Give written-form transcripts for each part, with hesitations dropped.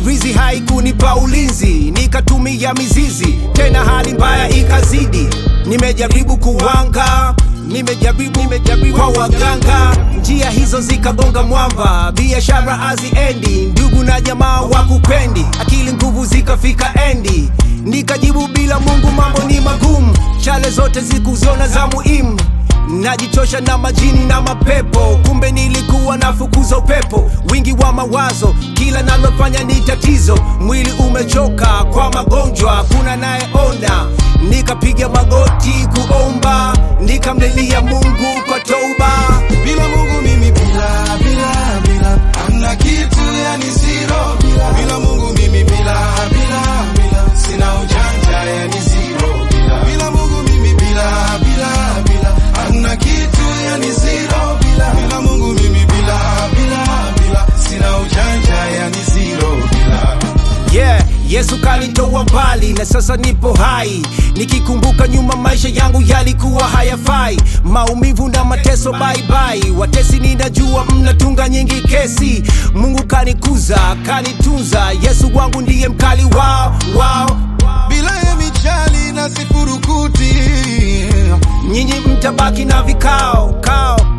Rizi haikunipa ulinzi, nikatumia mizizi, tena hali mbaya ikazidi. Nimejaribu kuwanga, nimejaribu kwa waganga, njia hizo zikagonga mwamba. Biashara haziendi, ndugu na jamaa wakupendi, akili nguvu zikafika endi. Nikajibu bila Mungu mambo ni magumu, chale zote zikuziona za muhimu. Najichosha na majini na mapepo, kumbe nilikuwa nafukuza upepo. Wingi wa mawazo, kila nalofanya ni tatizo. Mwili umechoka kwa magonjwa, kuna nayeona. Nikapiga magoti kuomba, nikamlilia Mungu kwa toba. Bila Mungu mimi bila hamna kitu, yani zero. Bila Mungu mimi bila sina ujanja, yani zero. Bila Mungu mimi bila hamna kitu, yani zero. Bila Mungu mimi bila sina ujanja, yani zero. Yeah, Yesu kanitoa mbali na sasa nipo hai. Nikikumbuka nyuma maisha yangu yalikuwa hayafai. Maumivu na mateso bye bye. Watesi ninajua mnatunga nyingi kesi. Mungu kanikuza, kanitunza. Yesu wangu ndiye mkali wow. Bila ya michali na sifurukuti, nyinyi mtabaki na vikao.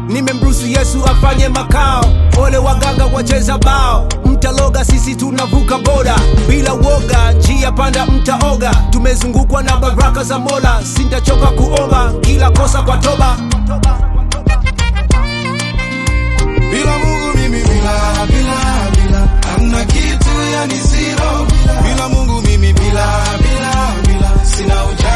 Nimemruhusu Yesu afanye makao. Ole waganga wacheza bao, mtaloga sisi tunavuka boda. Bila woga, njia panda mtaoga. Tumezungukwa na baraka za Mola, sintachoka kuomba kila kosa kwa toba. Bila Mungu mimi bila hamna kitu, yani zero. Bila Mungu mimi bila sina ujanja.